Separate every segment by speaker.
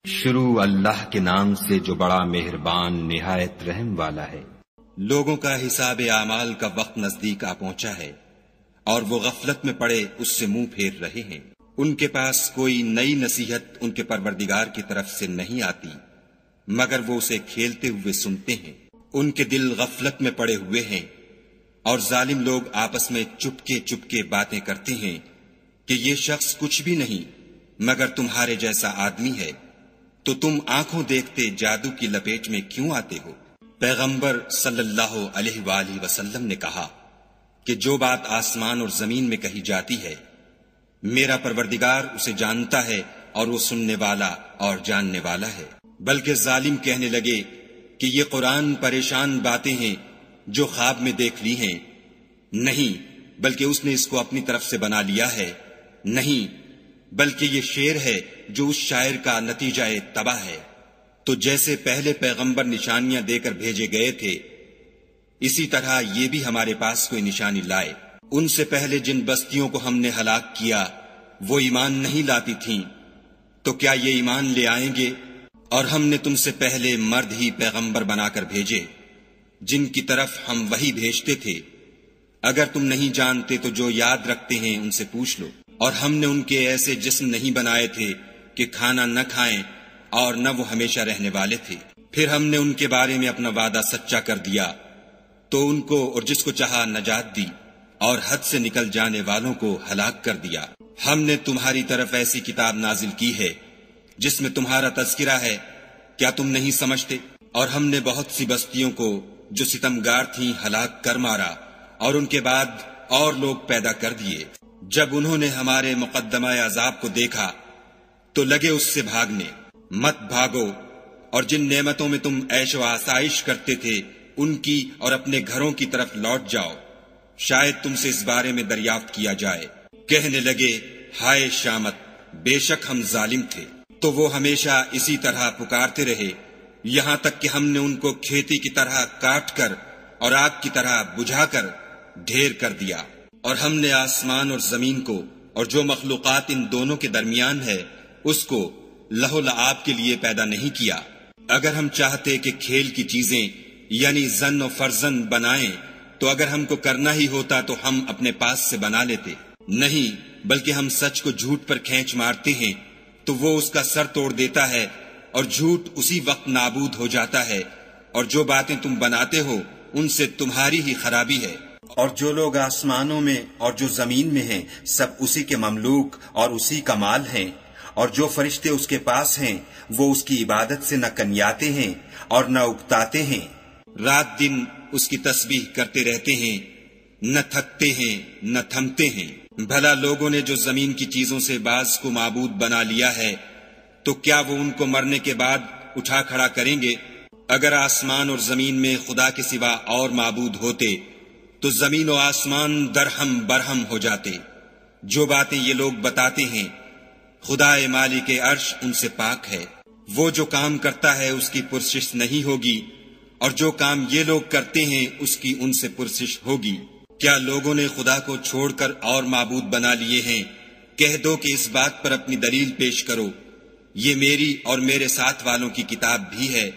Speaker 1: شروع اللہ کے نام سے جو بڑا مہربان نہایت رحم والا ہے۔
Speaker 2: لوگوں کا حساب اعمال کا وقت نزدیک آ پہنچا ہے اور وہ غفلت میں پڑے اس سے منہ پھیر رہے ہیں۔ ان کے پاس کوئی نئی نصیحت ان کے پروردگار کی طرف سے نہیں آتی مگر وہ اسے کھیلتے ہوئے سنتے ہیں۔ ان کے دل غفلت میں پڑے ہوئے ہیں اور ظالم لوگ آپس میں چپکے چپکے باتیں کرتے ہیں کہ یہ شخص کچھ بھی نہیں مگر تمہارے جیسا آدمی ہے، تو تم آنکھوں دیکھتے جادو کی لپیٹ میں کیوں آتے ہو؟ پیغمبر صلی اللہ علیہ وآلہ وسلم نے کہا کہ جو بات آسمان اور زمین میں کہی جاتی ہے میرا پروردگار اسے جانتا ہے اور وہ سننے والا اور جاننے والا ہے۔ بلکہ ظالم کہنے لگے کہ یہ قرآن پریشان باتیں ہیں جو خواب میں دیکھ لی ہیں، نہیں بلکہ اس نے اس کو اپنی طرف سے بنا لیا ہے، نہیں بلکہ یہ شعر ہے جو اس شاعر کا نتیجہ تباہ ہے۔ تو جیسے پہلے پیغمبر نشانیاں دے کر بھیجے گئے تھے اسی طرح یہ بھی ہمارے پاس کوئی نشانی لائے۔ ان سے پہلے جن بستیوں کو ہم نے ہلاک کیا وہ ایمان نہیں لاتی تھیں، تو کیا یہ ایمان لے آئیں گے؟ اور ہم نے تم سے پہلے مرد ہی پیغمبر بنا کر بھیجے جن کی طرف ہم وحی بھیجتے تھے۔ اگر تم نہیں جانتے تو جو یاد رکھتے ہیں ان سے پوچھ لو۔ اور ہم نے ان کے ایسے جسم نہیں بنائے تھے کہ کھانا نہ کھائیں اور نہ وہ ہمیشہ رہنے والے تھے۔ پھر ہم نے ان کے بارے میں اپنا وعدہ سچا کر دیا تو ان کو اور جس کو چاہا نجات دی اور حد سے نکل جانے والوں کو ہلاک کر دیا۔ ہم نے تمہاری طرف ایسی کتاب نازل کی ہے جس میں تمہارا تذکرہ ہے، کیا تم نہیں سمجھتے؟ اور ہم نے بہت سی بستیوں کو جو ستمگار تھیں ہلاک کر مارا اور ان کے بعد اور لوگ پیدا کر دیے۔ جب انہوں نے ہمارے مقدمہ عذاب کو دیکھا تو لگے اس سے بھاگنے۔ مت بھاگو اور جن نعمتوں میں تم عیش و آسائش کرتے تھے ان کی اور اپنے گھروں کی طرف لوٹ جاؤ، شاید تم سے اس بارے میں دریافت کیا جائے۔ کہنے لگے ہائے شامت، بے شک ہم ظالم تھے۔ تو وہ ہمیشہ اسی طرح پکارتے رہے یہاں تک کہ ہم نے ان کو کھیتی کی طرح کاٹ کر اور آگ کی طرح بجھا کر ڈھیر کر دیا۔ اور ہم نے آسمان اور زمین کو اور جو مخلوقات ان دونوں کے درمیان ہے اس کو لہو لعاب کے لیے پیدا نہیں کیا۔ اگر ہم چاہتے کہ کھیل کی چیزیں یعنی زن و فرزند بنائیں تو اگر ہم کو کرنا ہی ہوتا تو ہم اپنے پاس سے بنا لیتے، نہیں بلکہ ہم سچ کو جھوٹ پر کھینچ مارتے ہیں تو وہ اس کا سر توڑ دیتا ہے اور جھوٹ اسی وقت نابود ہو جاتا ہے، اور جو باتیں تم بناتے ہو ان سے تمہاری ہی خرابی ہے۔
Speaker 3: اور جو لوگ آسمانوں میں اور جو زمین میں ہیں سب اسی کے مملوک اور اسی کا مال ہیں، اور جو فرشتے اس کے پاس ہیں وہ اس کی عبادت سے نہ کنیاتے ہیں اور نہ اکتاتے ہیں۔
Speaker 2: رات دن اس کی تسبیح کرتے رہتے ہیں، نہ تھکتے ہیں نہ تھمتے ہیں۔ بھلا لوگوں نے جو زمین کی چیزوں سے بعض کو معبود بنا لیا ہے تو کیا وہ ان کو مرنے کے بعد اٹھا کھڑا کریں گے؟ اگر آسمان اور زمین میں خدا کے سوا اور معبود ہوتے تو زمین و آسمان درہم برہم ہو جاتے۔ جو باتیں یہ لوگ بتاتے ہیں خدا مالک عرش ان سے پاک ہے۔ وہ جو کام کرتا ہے اس کی پرسش نہیں ہوگی اور جو کام یہ لوگ کرتے ہیں اس کی ان سے پرسش ہوگی۔ کیا لوگوں نے خدا کو چھوڑ کر اور معبود بنا لیے ہیں؟ کہہ دو کہ اس بات پر اپنی دلیل پیش کرو۔ یہ میری اور میرے ساتھ والوں کی کتاب بھی ہے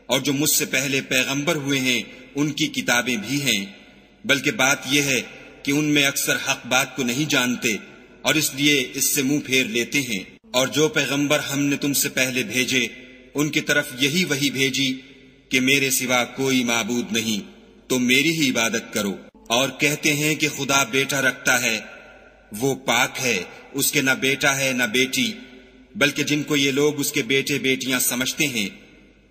Speaker 2: اور جو مجھ سے پہلے پیغمبر ہوئے ہیں ان کی کتابیں بھی ہیں، بلکہ بات یہ ہے کہ ان میں اکثر حق بات کو نہیں جانتے اور اس لیے اس سے منہ پھیر لیتے ہیں۔ اور جو پیغمبر ہم نے تم سے پہلے بھیجے ان کی طرف یہی وحی بھیجی کہ میرے سوا کوئی معبود نہیں تو میری ہی عبادت کرو۔ اور کہتے ہیں کہ خدا بیٹا رکھتا ہے، وہ پاک ہے، اس کے نہ بیٹا ہے نہ بیٹی، بلکہ جن کو یہ لوگ اس کے بیٹے بیٹیاں سمجھتے ہیں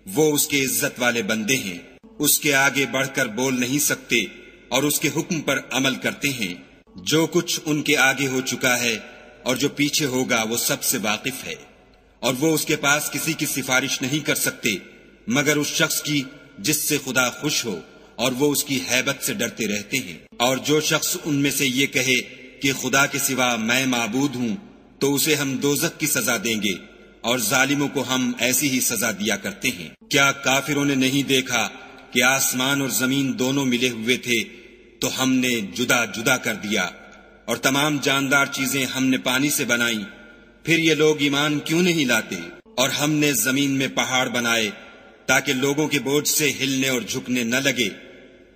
Speaker 2: وہ اس کے عزت والے بندے ہیں، اس کے آگے بڑھ کر بول نہیں سکتے اور اس کے حکم پر عمل کرتے ہیں۔ جو کچھ ان کے آگے ہو چکا ہے اور جو پیچھے ہوگا وہ سب سے واقف ہے، اور وہ اس کے پاس کسی کی سفارش نہیں کر سکتے مگر اس شخص کی جس سے خدا خوش ہو، اور وہ اس کی ہیبت سے ڈرتے رہتے ہیں۔ اور جو شخص ان میں سے یہ کہے کہ خدا کے سوا میں معبود ہوں تو اسے ہم دوزخ کی سزا دیں گے، اور ظالموں کو ہم ایسی ہی سزا دیا کرتے ہیں۔ کیا کافروں نے نہیں دیکھا کہ آسمان اور زمین دونوں ملے ہوئے تھے تو ہم نے جدا جدا کر دیا، اور تمام جاندار چیزیں ہم نے پانی سے بنائیں، پھر یہ لوگ ایمان کیوں نہیں لاتے؟ اور ہم نے زمین میں پہاڑ بنائے تاکہ لوگوں کے بوجھ سے ہلنے اور جھکنے نہ لگے،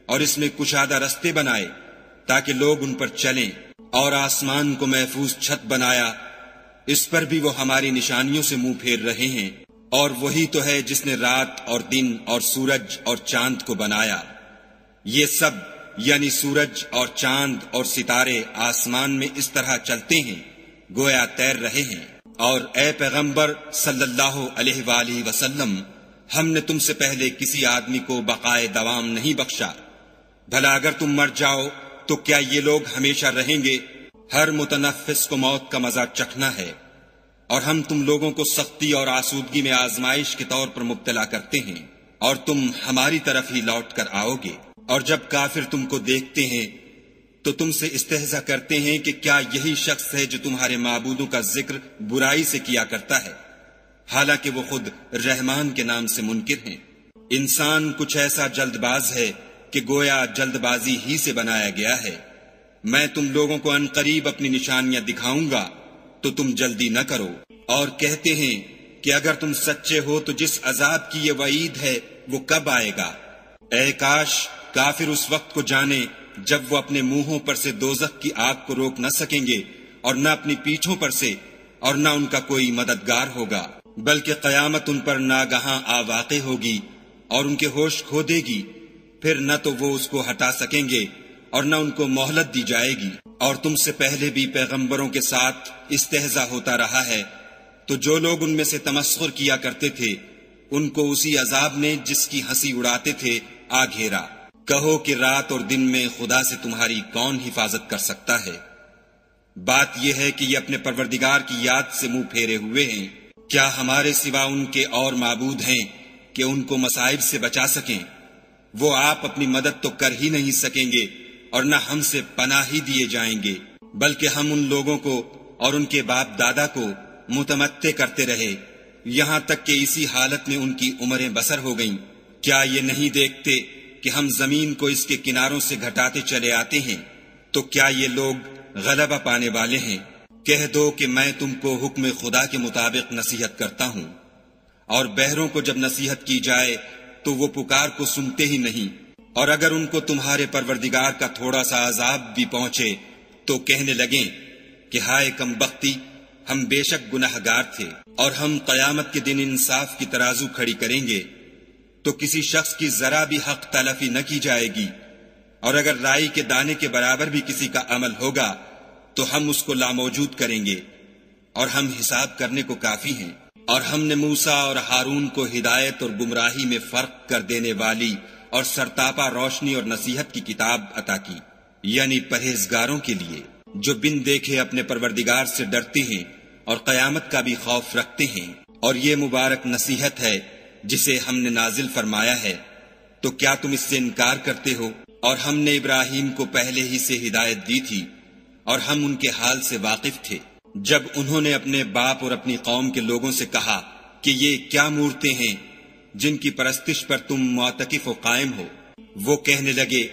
Speaker 2: اور اس میں کشادہ رستے بنائے تاکہ لوگ ان پر چلیں، اور آسمان کو محفوظ چھت بنایا، اس پر بھی وہ ہماری نشانیوں سے منہ پھیر رہے ہیں۔ اور وہی تو ہے جس نے رات اور دن اور سورج اور چاند کو بنایا۔ یہ سب یعنی سورج اور چاند اور ستارے آسمان میں اس طرح چلتے ہیں گویا تیر رہے ہیں۔ اور اے پیغمبر صلی اللہ علیہ وآلہ وسلم، ہم نے تم سے پہلے کسی آدمی کو بقائے دوام نہیں بخشا، بھلا اگر تم مر جاؤ تو کیا یہ لوگ ہمیشہ رہیں گے؟ ہر متنفس کو موت کا مزہ چکھنا ہے، اور ہم تم لوگوں کو سختی اور آسودگی میں آزمائش کے طور پر مبتلا کرتے ہیں، اور تم ہماری طرف ہی لوٹ کر آؤ گے۔ اور جب کافر تم کو دیکھتے ہیں تو تم سے استہزا کرتے ہیں کہ کیا یہی شخص ہے جو تمہارے معبودوں کا ذکر برائی سے کیا کرتا ہے، حالانکہ وہ خود رحمان کے نام سے منکر ہیں۔ انسان کچھ ایسا جلد باز ہے کہ گویا جلد بازی ہی سے بنایا گیا ہے۔ میں تم لوگوں کو عنقریب اپنی نشانیاں دکھاؤں گا تو تم جلدی نہ کرو۔ اور کہتے ہیں کہ اگر تم سچے ہو تو جس عذاب کی یہ وعید ہے وہ کب آئے گا؟ اے کاش کافر اس وقت کو جانے جب وہ اپنے منہوں پر سے دوزخ کی آگ کو روک نہ سکیں گے، اور نہ اپنی پیٹھوں پر سے، اور نہ ان کا کوئی مددگار ہوگا، بلکہ قیامت ان پر ناگہاں آ واقع ہوگی اور ان کے ہوش کھو دے گی، پھر نہ تو وہ اس کو ہٹا سکیں گے اور نہ ان کو مہلت دی جائے گی۔ اور تم سے پہلے بھی پیغمبروں کے ساتھ استہزاء ہوتا رہا ہے، تو جو لوگ ان میں سے تمسخر کیا کرتے تھے ان کو اسی عذاب نے جس کی ہنسی اڑاتے تھے آ گھیرا۔ کہو کہ رات اور دن میں خدا سے تمہاری کون حفاظت کر سکتا ہے؟ بات یہ ہے کہ یہ اپنے پروردگار کی یاد سے منہ پھیرے ہوئے ہیں۔ کیا ہمارے سوا ان کے اور معبود ہیں کہ ان کو مصائب سے بچا سکیں؟ وہ آپ اپنی مدد تو کر ہی نہیں سکیں گے اور نہ ہم سے پناہ ہی دیے جائیں گے، بلکہ ہم ان لوگوں کو اور ان کے باپ دادا کو متمتع کرتے رہے یہاں تک کہ اسی حالت میں ان کی عمریں بسر ہو گئیں۔ کیا یہ نہیں دیکھتے کہ ہم زمین کو اس کے کناروں سے گھٹاتے چلے آتے ہیں؟ تو کیا یہ لوگ غلبہ پانے والے ہیں؟ کہہ دو کہ میں تم کو حکم خدا کے مطابق نصیحت کرتا ہوں، اور بہروں کو جب نصیحت کی جائے تو وہ پکار کو سنتے ہی نہیں، اور اگر ان کو تمہارے پروردگار کا تھوڑا سا عذاب بھی پہنچے تو کہنے لگیں کہ ہائے کم بختی، ہم بے شک گناہگار تھے۔ اور ہم قیامت کے دن انصاف کی ترازو کھڑی کریں گے تو کسی شخص کی ذرا بھی حق تلفی نہ کی جائے گی، اور اگر رائی کے دانے کے برابر بھی کسی کا عمل ہوگا تو ہم اس کو لاموجود کریں گے، اور ہم حساب کرنے کو کافی ہیں۔ اور ہم نے موسیٰ اور ہارون کو ہدایت اور گمراہی میں فرق کر دینے والی اور سرتاپا روشنی اور نصیحت کی کتاب عطا کی، یعنی پرہیزگاروں کے لیے جو بن دیکھے اپنے پروردگار سے ڈرتے ہیں اور قیامت کا بھی خوف رکھتے ہیں۔ اور یہ مبارک نصیحت ہے جسے ہم نے نازل فرمایا ہے، تو کیا تم اس سے انکار کرتے ہو؟ اور ہم نے ابراہیم کو پہلے ہی سے ہدایت دی تھی، اور ہم ان کے حال سے واقف تھے۔ جب انہوں نے اپنے باپ اور اپنی قوم کے لوگوں سے کہا کہ یہ کیا مورتیں ہیں جن کی پرستش پر تم معتکف و قائم ہو، وہ کہنے لگے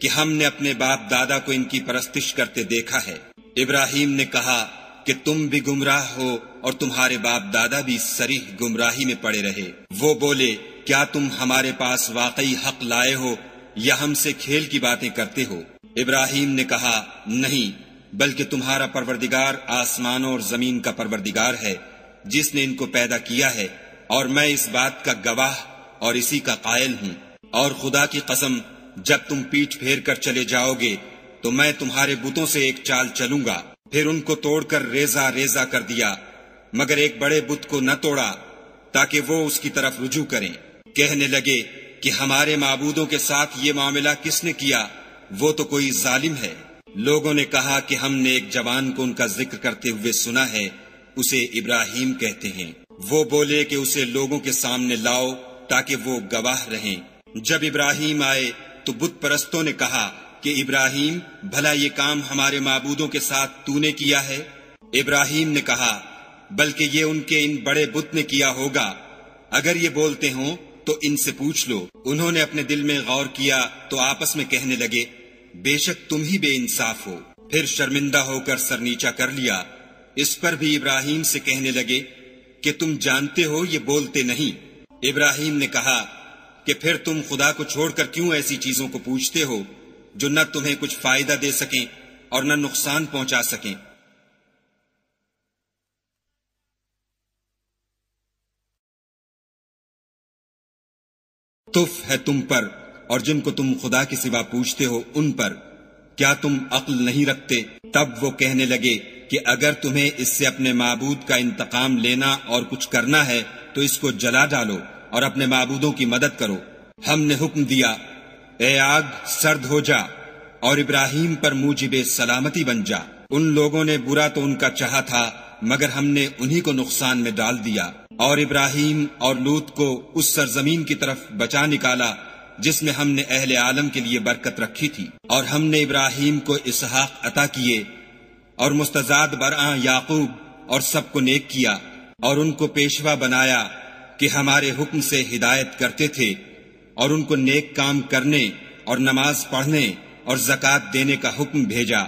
Speaker 2: کہ ہم نے اپنے باپ دادا کو ان کی پرستش کرتے دیکھا ہے۔ ابراہیم نے کہا کہ تم بھی گمراہ ہو اور تمہارے باپ دادا بھی صریح گمراہی میں پڑے رہے۔ وہ بولے کیا تم ہمارے پاس واقعی حق لائے ہو یا ہم سے کھیل کی باتیں کرتے ہو؟ ابراہیم نے کہا نہیں، بلکہ تمہارا پروردگار آسمانوں اور زمین کا پروردگار ہے جس نے ان کو پیدا کیا ہے، اور میں اس بات کا گواہ اور اسی کا قائل ہوں۔ اور خدا کی قسم جب تم پیٹھ پھیر کر چلے جاؤ گے تو میں تمہارے بتوں سے ایک چال چلوں گا۔ پھر ان کو توڑ کر ریزہ ریزہ کر دیا، مگر ایک بڑے بت کو نہ توڑا تاکہ وہ اس کی طرف رجوع کریں۔ کہنے لگے کہ ہمارے معبودوں کے ساتھ یہ معاملہ کس نے کیا؟ وہ تو کوئی ظالم ہے۔ لوگوں نے کہا کہ ہم نے ایک جوان کو ان کا ذکر کرتے ہوئے سنا ہے، اسے ابراہیم کہتے ہیں۔ وہ بولے کہ اسے لوگوں کے سامنے لاؤ تاکہ وہ گواہ رہیں۔ جب ابراہیم آئے تو بت پرستوں نے کہا کہ ابراہیم بھلا یہ کام ہمارے معبودوں کے ساتھ تو نے کیا ہے؟ ابراہیم نے کہا بلکہ یہ ان کے ان بڑے بت نے کیا ہوگا، اگر یہ بولتے ہوں تو ان سے پوچھ لو۔ انہوں نے اپنے دل میں غور کیا تو آپس میں کہنے لگے بے شک تم ہی بے انصاف ہو۔ پھر شرمندہ ہو کر سر نیچا کر لیا۔ اس پر بھی ابراہیم سے کہنے لگے کہ تم جانتے ہو یہ بولتے نہیں۔ ابراہیم نے کہا کہ پھر تم خدا کو چھوڑ کر کیوں ایسی چیزوں کو پوچھتے ہو جو نہ تمہیں کچھ فائدہ دے سکیں اور نہ نقصان پہنچا سکیں؟ تف ہے تم پر اور جن کو تم خدا کے سوا پوچھتے ہو ان پر، کیا تم عقل نہیں رکھتے؟ تب وہ کہنے لگے کہ اگر تمہیں اس سے اپنے معبود کا انتقام لینا اور کچھ کرنا ہے تو اس کو جلا ڈالو اور اپنے معبودوں کی مدد کرو۔ ہم نے حکم دیا، اے آگ سرد ہو جا اور ابراہیم پر موجب سلامتی بن جا۔ ان لوگوں نے برا تو ان کا چاہا تھا مگر ہم نے انہی کو نقصان میں ڈال دیا، اور ابراہیم اور لوط کو اس سرزمین کی طرف بچا نکالا جس میں ہم نے اہل عالم کے لیے برکت رکھی تھی، اور ہم نے ابراہیم کو اسحاق عطا کیے اور مستزاد برآں یعقوب اور سب کو نیک کیا، اور ان کو پیشوا بنایا کہ ہمارے حکم سے ہدایت کرتے تھے، اور ان کو نیک کام کرنے اور نماز پڑھنے اور زکوٰۃ دینے کا حکم بھیجا،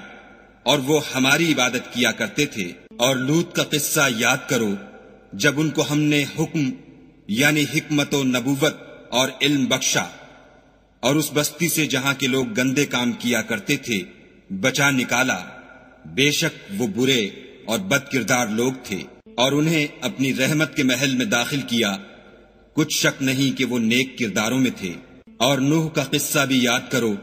Speaker 2: اور وہ ہماری عبادت کیا کرتے تھے۔ اور لوط کا قصہ یاد کرو جب ان کو ہم نے حکم یعنی حکمت و نبوت اور علم بخشا، اور اس بستی سے جہاں کے لوگ گندے کام کیا کرتے تھے بچا نکالا۔ بے شک وہ برے اور بد کردار لوگ تھے، اور انہیں اپنی رحمت کے محل میں داخل کیا، کچھ شک نہیں کہ وہ نیک کرداروں میں تھے۔ اور نوح کا قصہ بھی یاد کرو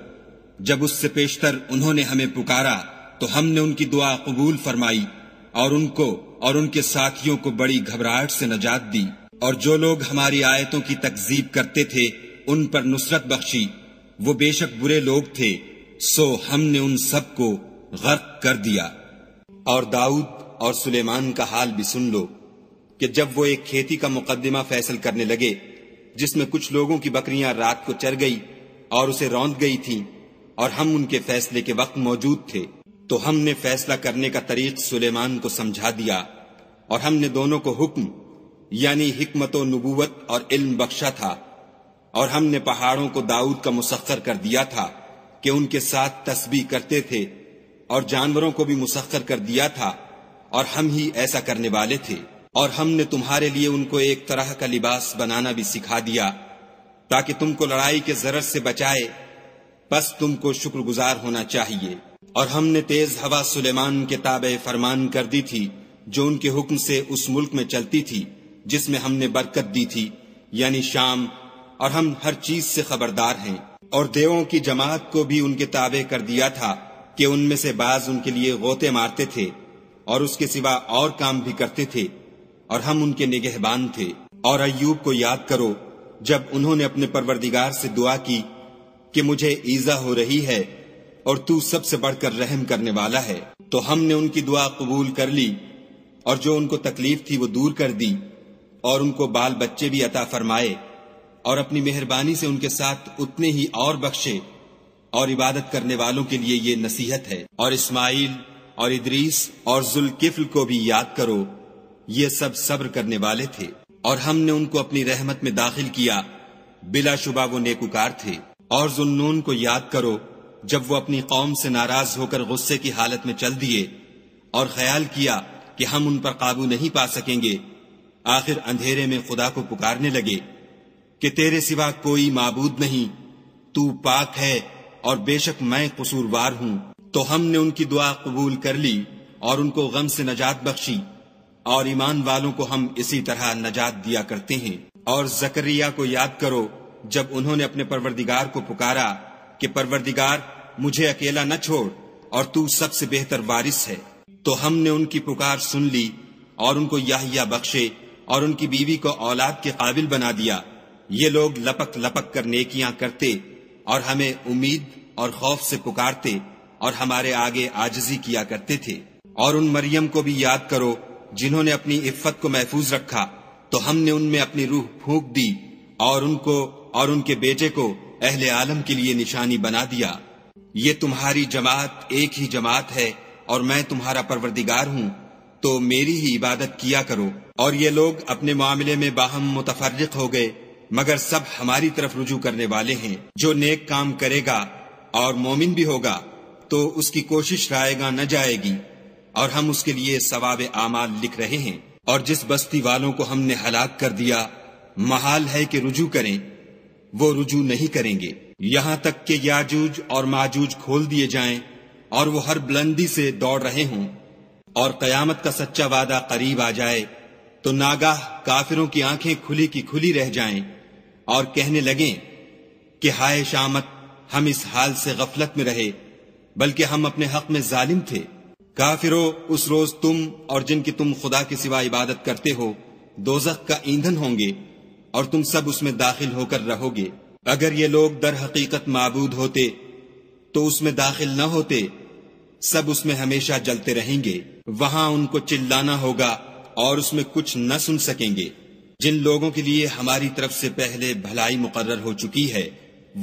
Speaker 2: جب اس سے پیشتر انہوں نے ہمیں پکارا تو ہم نے ان کی دعا قبول فرمائی، اور ان کو اور ان کے ساتھیوں کو بڑی گھبراہٹ سے نجات دی، اور جو لوگ ہماری آیتوں کی تکذیب کرتے تھے ان پر نصرت بخشی، وہ بے شک برے لوگ تھے، سو ہم نے ان سب کو غرق کر دیا۔
Speaker 3: اور داؤد اور سلیمان کا حال بھی سن لو کہ جب وہ ایک کھیتی کا مقدمہ فیصل کرنے لگے جس میں کچھ لوگوں کی بکریاں رات کو چر گئی اور اسے روند گئی تھیں، اور ہم ان کے فیصلے کے وقت موجود تھے، تو ہم نے فیصلہ کرنے کا طریق سلیمان کو سمجھا دیا، اور ہم نے دونوں کو حکم یعنی حکمت و نبوت اور علم بخشا تھا، اور ہم نے پہاڑوں کو داؤد کا مسخر کر دیا تھا کہ ان کے ساتھ تسبیح کرتے تھے، اور جانوروں کو بھی مسخر کر دیا تھا، اور ہم ہی ایسا کرنے والے تھے۔ اور ہم نے تمہارے لیے ان کو ایک طرح کا لباس بنانا بھی سکھا دیا تاکہ تم کو لڑائی کے ضرر سے بچائے، بس تم کو شکر گزار ہونا چاہیے۔ اور ہم نے تیز ہوا سلیمان کے تابع فرمان کر دی تھی جو ان کے حکم سے اس ملک میں چلتی تھی جس میں ہم نے برکت دی تھی یعنی شام، اور ہم ہر چیز سے خبردار ہیں۔ اور دیووں کی جماعت کو بھی ان کے تابع کر دیا تھا کہ ان میں سے بعض ان کے لیے غوطے مارتے تھے اور اس کے سوا اور کام بھی کرتے تھے، اور ہم ان کے نگہبان تھے۔ اور ایوب کو یاد کرو جب انہوں نے اپنے پروردگار سے دعا کی کہ مجھے ایذا ہو رہی ہے اور تو سب سے بڑھ کر رحم کرنے والا ہے، تو ہم نے ان کی دعا قبول کر لی، اور جو ان کو تکلیف تھی وہ دور کر دی، اور ان کو بال بچے بھی عطا فرمائے، اور اپنی مہربانی سے ان کے ساتھ اتنے ہی اور بخشے۔ اور عبادت کرنے والوں کے لیے یہ نصیحت ہے۔ اور اسماعیل اور ادریس اور ذوالکفل کو بھی یاد کرو، یہ سب صبر کرنے والے تھے، اور ہم نے ان کو اپنی رحمت میں داخل کیا، بلا شبہ وہ نیکوکار تھے۔ اور ذوالنون کو یاد کرو جب وہ اپنی قوم سے ناراض ہو کر غصے کی حالت میں چل دیے اور خیال کیا کہ ہم ان پر قابو نہیں پا سکیں گے، آخر اندھیرے میں خدا کو پکارنے لگے کہ تیرے سوا کوئی معبود نہیں، تو پاک ہے اور بے شک میں قصوروار ہوں۔ تو ہم نے ان کی دعا قبول کر لی اور ان کو غم سے نجات بخشی، اور ایمان والوں کو ہم اسی طرح نجات دیا کرتے ہیں۔ اور زکریا کو یاد کرو جب انہوں نے اپنے پروردگار کو پکارا کہ پروردگار مجھے اکیلا نہ چھوڑ اور تو سب سے بہتر وارث ہے، تو ہم نے ان کی پکار سن لی اور ان کو یحییٰ بخشے اور ان کی بیوی کو اولاد کے قابل بنا دیا۔ یہ لوگ لپک لپک کر نیکیاں کرتے اور ہمیں امید اور خوف سے پکارتے اور ہمارے آگے عاجزی کیا کرتے تھے۔ اور ان مریم کو بھی یاد کرو جنہوں نے اپنی عفت کو محفوظ رکھا، تو ہم نے ان میں اپنی روح پھونک دی اور ان کو اور ان کے بیٹے کو اہل عالم کے لیے نشانی بنا دیا۔ یہ تمہاری جماعت ایک ہی جماعت ہے اور میں تمہارا پروردگار ہوں، تو میری ہی عبادت کیا کرو۔ اور یہ لوگ اپنے معاملے میں باہم متفرق ہو گئے، مگر سب ہماری طرف رجوع کرنے والے ہیں۔ جو نیک کام کرے گا اور مومن بھی ہوگا تو اس کی کوشش رائے گاں نہ جائے گی، اور ہم اس کے لیے ثواب اعمال لکھ رہے ہیں۔
Speaker 2: اور جس بستی والوں کو ہم نے ہلاک کر دیا محال ہے کہ رجوع کریں، وہ رجوع نہیں کریں گے، یہاں تک کہ یاجوج اور ماجوج کھول دیے جائیں اور وہ ہر بلندی سے دوڑ رہے ہوں، اور قیامت کا سچا وعدہ قریب آ جائے تو ناگاہ کافروں کی آنکھیں کھلی کی کھلی رہ جائیں اور کہنے لگیں کہ ہائے شامت، ہم اس حال سے غفلت میں رہے، بلکہ ہم اپنے حق میں ظالم تھے۔ کافروں، اس روز تم اور جن کی تم خدا کے سوا عبادت کرتے ہو دوزخ کا ایندھن ہوں گے، اور تم سب اس میں داخل ہو کر رہو گے۔ اگر یہ لوگ در حقیقت معبود ہوتے تو اس میں داخل نہ ہوتے، سب اس میں ہمیشہ جلتے رہیں گے، وہاں ان کو چلانا ہوگا اور اس میں کچھ نہ سن سکیں گے۔ جن لوگوں کے لیے ہماری طرف سے پہلے بھلائی مقرر ہو چکی ہے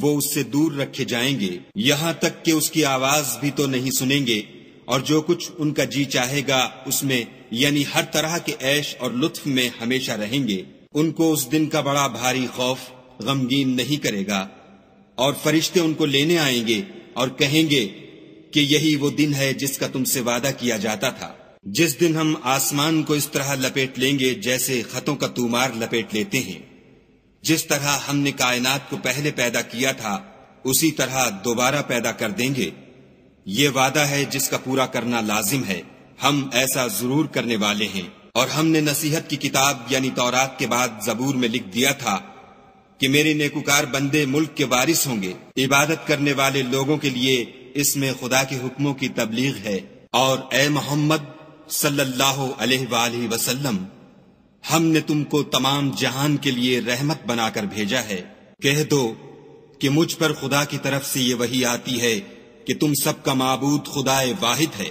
Speaker 2: وہ اس سے دور رکھے جائیں گے، یہاں تک کہ اس کی آواز بھی تو نہیں سنیں گے، اور جو کچھ ان کا جی چاہے گا اس میں، یعنی ہر طرح کے عیش اور لطف میں ہمیشہ رہیں گے۔ ان کو اس دن کا بڑا بھاری خوف غمگین نہیں کرے گا، اور فرشتے ان کو لینے آئیں گے اور کہیں گے کہ یہی وہ دن ہے جس کا تم سے وعدہ کیا جاتا تھا، جس دن ہم آسمان کو اس طرح لپیٹ لیں گے جیسے خطوں کا تومار لپیٹ لیتے ہیں۔ جس طرح ہم نے کائنات کو پہلے پیدا کیا تھا اسی طرح دوبارہ پیدا کر دیں گے، یہ وعدہ ہے جس کا پورا کرنا لازم ہے، ہم ایسا ضرور کرنے والے ہیں۔ اور ہم نے نصیحت کی کتاب یعنی تورات کے بعد زبور میں لکھ دیا تھا کہ میرے نیکوکار بندے ملک کے وارث ہوں گے، عبادت کرنے والے لوگوں کے لیے اس میں خدا کے حکموں کی تبلیغ ہے۔ اور اے محمد صلی اللہ علیہ وآلہ وسلم، ہم نے تم کو تمام جہان کے لیے رحمت بنا کر بھیجا ہے۔ کہہ دو کہ مجھ پر خدا کی طرف سے یہ وحی آتی ہے کہ تم سب کا معبود خدا واحد ہے،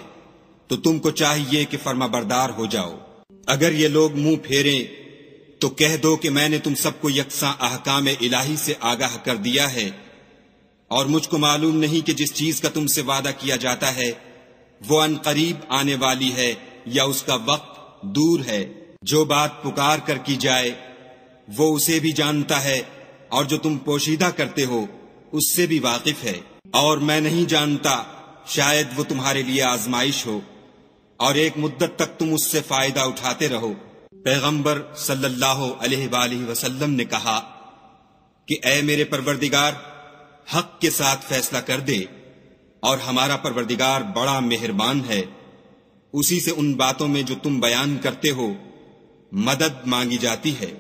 Speaker 2: تو تم کو چاہیے کہ فرما بردار ہو جاؤ۔ اگر یہ لوگ منہ پھیریں تو کہہ دو کہ میں نے تم سب کو یکساں احکام الہی سے آگاہ کر دیا ہے، اور مجھ کو معلوم نہیں کہ جس چیز کا تم سے وعدہ کیا جاتا ہے وہ ان قریب آنے والی ہے یا اس کا وقت دور ہے۔ جو بات پکار کر کی جائے وہ اسے بھی جانتا ہے، اور جو تم پوشیدہ کرتے ہو اس سے بھی واقف ہے۔ اور میں نہیں جانتا، شاید وہ تمہارے لیے آزمائش ہو، اور ایک مدت تک تم اس سے فائدہ اٹھاتے رہو۔ پیغمبر صلی اللہ علیہ وآلہ وسلم نے کہا کہ اے میرے پروردگار، حق کے ساتھ فیصلہ کر دے، اور ہمارا پروردگار بڑا مہربان ہے، اسی سے ان باتوں میں جو تم بیان کرتے ہو مدد مانگی جاتی ہے۔